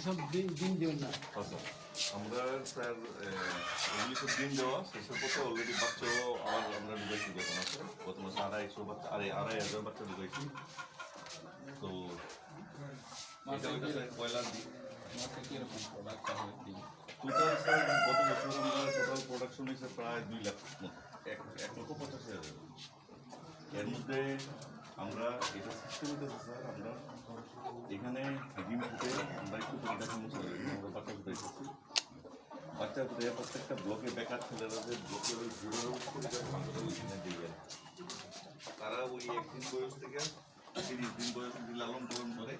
সব ডিম দেবেন না। আচ্ছা, আমরা স্যার এগুলি সব ডিম দেওয়া শেষের পথে অলরেডি বাচ্চাও আবার আমরা ঢুকাইছি গত মাসে 250 বাচ্চা 2,500 বাচ্চা ঢুকাইছি। তো এটা হচ্ছে কয়লার দিক টোটাল স্যার গত বছর আমরা টোটাল প্রোডাকশন হয়েছে প্রায় 2 লাখ মতো, 1,85,000। এর মধ্যে আমরা এটা সিস্টেম হইতেছে স্যার, আমরা এখানে ডিম ফুটে আমরা একটু আমরা বাচ্চা ফুটে এসেছি। বাচ্চা ফুটে প্রত্যেকটা ব্লকে বেকার ছেলেরা যে ব্লকে ওই ওইখানে দিয়ে তারা ওই 1 দিন বয়স থেকে 30 দিন বয়স লালন পালন করে।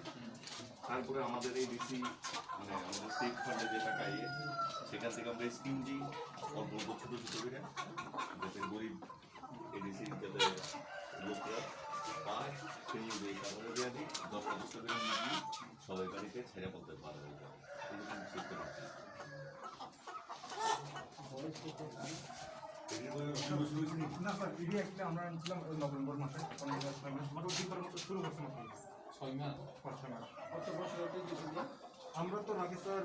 তারপরে আমাদের এই ডিসি মানে আমাদের স্টেট ফান্ডে যে টাকা সেখান থেকে আমরা স্কিম দিই অল্প অল্প ছোটো ছোটো করে, যাতে গরিব এডিসি যাতে লোকরা পায় সেই অনুযায়ী কারণে দেওয়া দিই। 10টা করে নিয়ে সবাই বাড়িতে ছেড়ে পড়তে পারে এরকম সিস্টেম আছে। না স্যার, ইডি অ্যাকচুয়ালি আমরা আনছিলাম ওই নভেম্বর মাসে, এখন 6 মাস মোটামুটি মতো শুরু করছে নাকি 6 মাস। কত বছর হতে দিয়েছিল? আমরা তো রাখি স্যার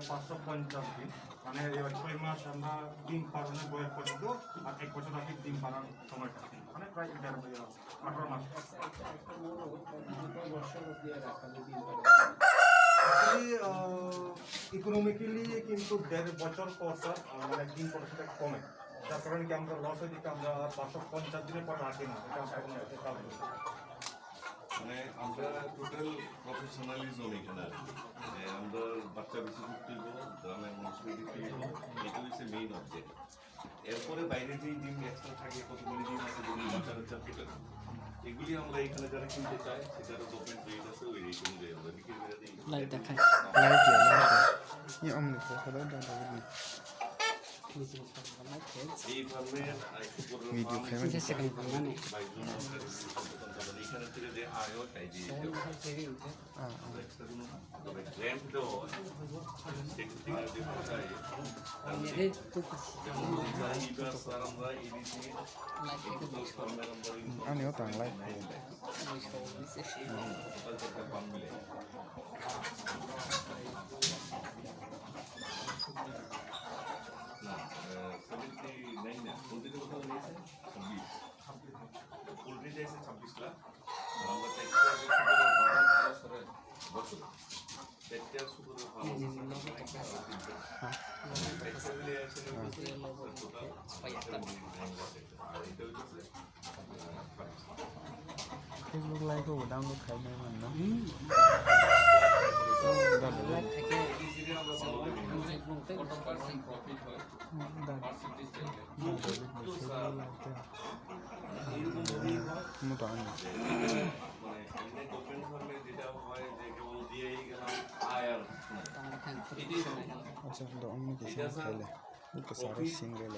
550 দিন, মানে 6 মাস আমরা ডিম পালনের বয়স পর্যন্ত, আর 1 বছর রাখি ডিম পালন সময়টা, মানে প্রায় 18 মাস। ইকোনমিক্যালি কিন্তু 1.5 বছর পর স্যার মানে ডিম প্রোডাকশনটা কমে, যার কারণে কি আমরা লস হয়ে দিকে আমরা 550 দিনের পর রাখি না। এটা মানে আমরা টোটাল প্রফেশনালিজম এখানে আর কি। মানে আমরা বাচ্চা বেশি করতে হইব, গ্রামের মানুষকে দিতে হইব, এটা হচ্ছে মেইন অবজেক্ট। এরপরে বাইরে যেই ডিম এক্সট্রা থাকে, কতগুলি ডিম আছে যেগুলি বাচ্চা ফুটে, এগুলি আমরা এখানে যারা কিনতে চাই সেটার গভর্নমেন্ট রেট আছে, ওই রেট অনুযায়ী আমরা বিক্রি করে দিই। লাইট দেখায় এই ফার্মের ভিডিও খাইবেন এখানে থেকে যে আয়ও তাই দিয়ে গ্র্যান্ড দেওয়া সেখানে যে ভাষায় আমরা এডিসি আমিও বাংলায় পান মিলে পোলট্রি চাইছে 26 লাখ, আমরা বছর ট্যাক্টার শুধু ফেসবুক লাইভও ডাউনলোড খাইবে না আচ্ছা অন্য কিছু খাইলে সিঙ্গেল